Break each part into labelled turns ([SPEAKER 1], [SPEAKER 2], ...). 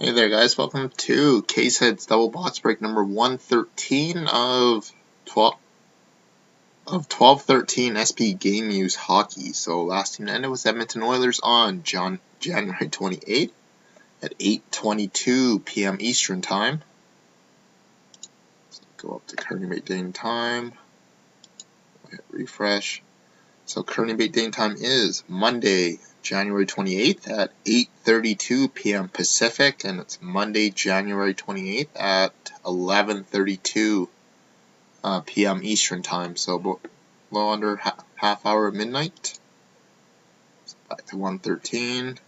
[SPEAKER 1] Hey there guys, welcome to Case Heads Double Box Break number 113 of 1213 SP Game Use Hockey. So last team ended was Edmonton Oilers on January 28th at 8:22 p.m. Eastern Time. So go up to current date and time. Hit refresh. So current date and time is Monday, January 28th at 8:32 p.m. Pacific, and it's Monday, January 28th at 11:32 p.m. Eastern Time. So a little under half hour of midnight. So back to 113.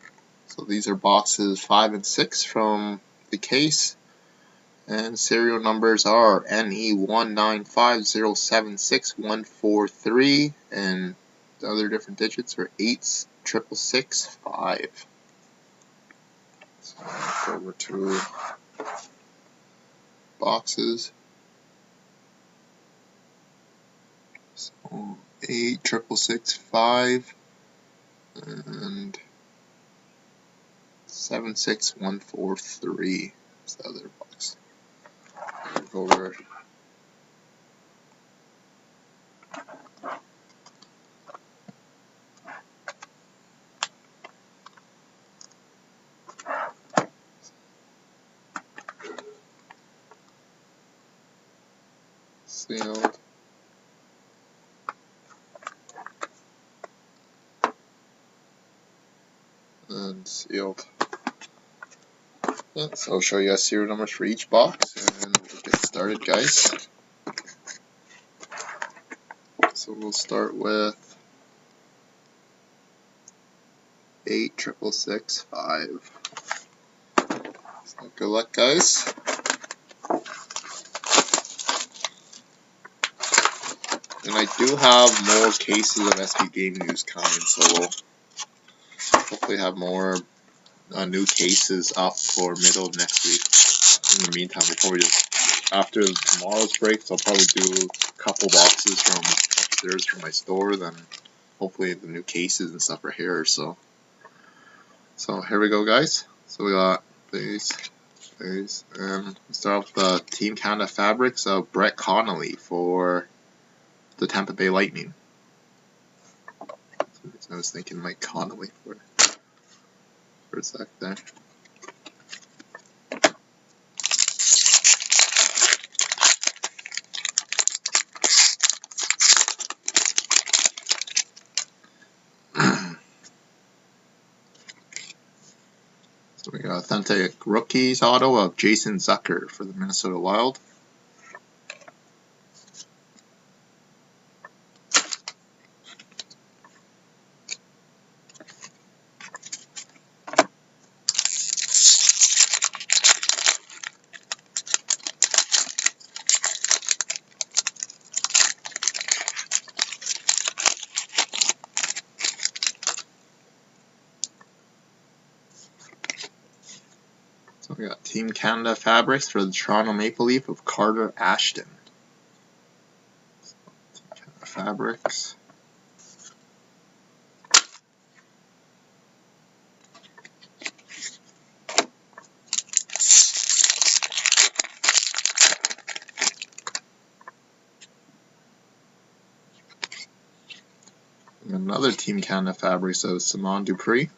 [SPEAKER 1] So these are boxes 5 and 6 from the case, and serial numbers are NE195076143, and the other different digits are 86665. So go over to boxes. So 86665 and 76143 is the other box. Go over. Sealed. And sealed. Yeah, so I'll show you guys serial numbers for each box and we'll get started, guys. So we'll start with 86665. So good luck, guys. And I do have more cases of SP Game News coming, so we'll hopefully have more new cases up for middle of next week. In the meantime, we'll probably just, after tomorrow's breaks, I'll probably do a couple boxes from upstairs from my store, then hopefully the new cases and stuff are here. So here we go, guys. So we got these, and we'll start off with the Team Canada Fabrics of Brett Connolly for the Tampa Bay Lightning. I was thinking Mike Connolly for a sec there. So we got authentic rookies auto of Jason Zucker for the Minnesota Wild. So we got Team Canada Fabrics for the Toronto Maple Leaf of Carter Ashton. So, Team Canada Fabrics. And another Team Canada Fabrics of Simon Dupree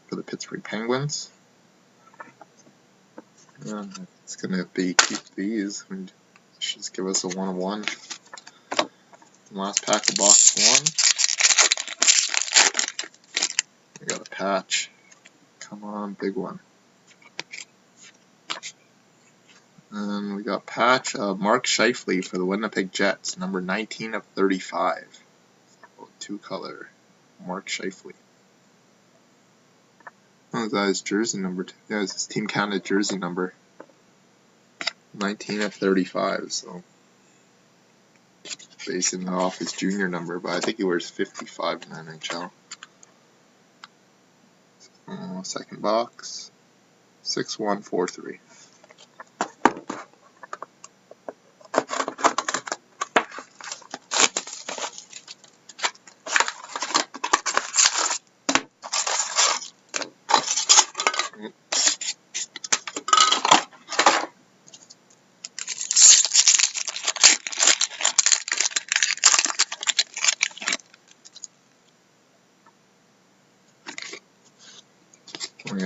[SPEAKER 1] for the Pittsburgh Penguins. And it's going to be keep these. It should just give us a 1-of-1. Last pack of box 1. We got a patch. Come on, big one. And we got patch of Mark Scheifele for the Winnipeg Jets, number 19 of 35. So, 2-color Mark Scheifele. Oh, that is jersey number 2. Yeah, it's his Team Canada jersey number. 19 of 35, so basing it off his junior number, but I think he wears 55 in the NHL. Second box, 6143.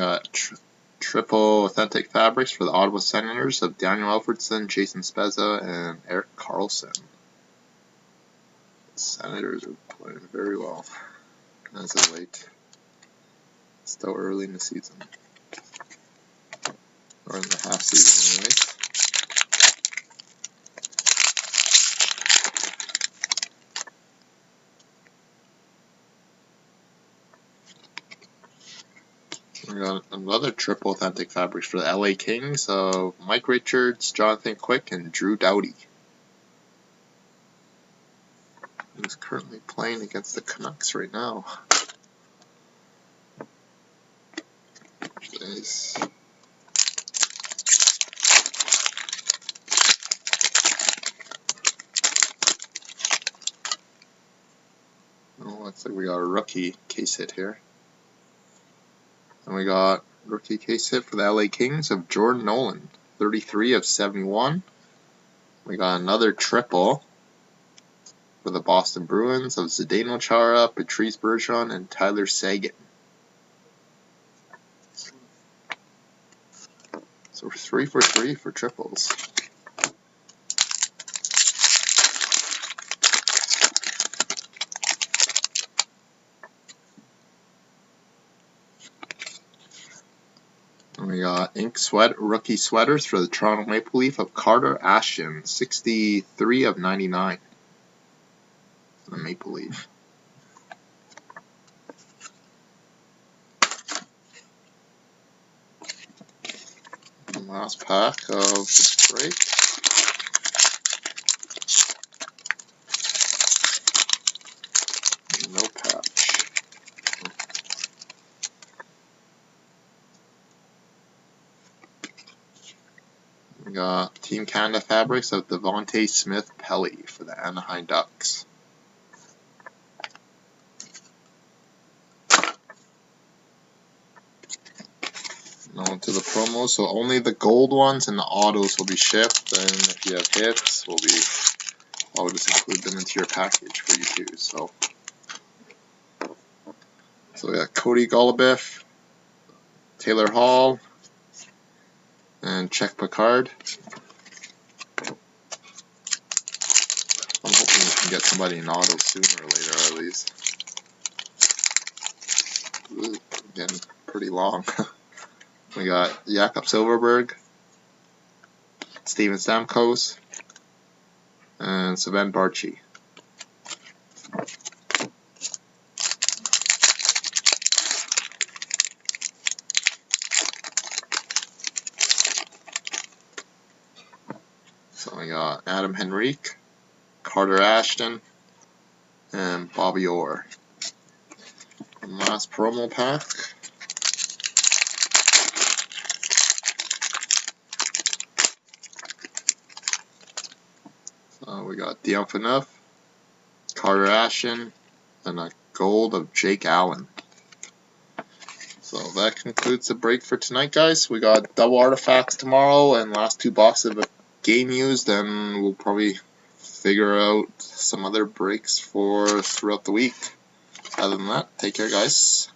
[SPEAKER 1] got triple authentic fabrics for the Ottawa Senators of Daniel Alfredson, Jason Spezza, and Eric Carlson. The Senators are playing very well as of late. Still early in the season. Or in the half season, anyways. We got another triple authentic fabrics for the LA Kings of Mike Richards, Jonathan Quick, and Drew Doughty. He's currently playing against the Canucks right now. Jeez. Oh, looks like we got a rookie case hit here. And we got rookie case hit for the LA Kings of Jordan Nolan, 33 of 71. We got another triple for the Boston Bruins of Zdeno Chara, Patrice Bergeron, and Tyler Seguin. So 3 for 3 for triples. And we got ink rookie sweaters for the Toronto Maple Leaf of Carter Ashton, 63 of 99. The Maple Leaf. And last pack of this break. No patch. We got Team Canada fabrics of Devontae Smith-Pelly for the Anaheim Ducks. Now to the promos, so only the gold ones and the autos will be shipped, and if you have hits, I'll just include them into your package for you too. So we got Cody Golubeff, Taylor Hall, and Czech Picard. I'm hoping we can get somebody in auto sooner or later, at least. Ooh, getting pretty long. We got Jakob Silverberg, Steven Stamkos, and Sven Barchi. So we got Adam Henrique, Carter Ashton, and Bobby Orr. And last promo pack. We got Dion Phaneuf, Carter Ashton, and a gold of Jake Allen. So that concludes the break for tonight, guys. We got double artifacts tomorrow and last 2 boxes of game used, and we'll probably figure out some other breaks for throughout the week. Other than that, take care, guys.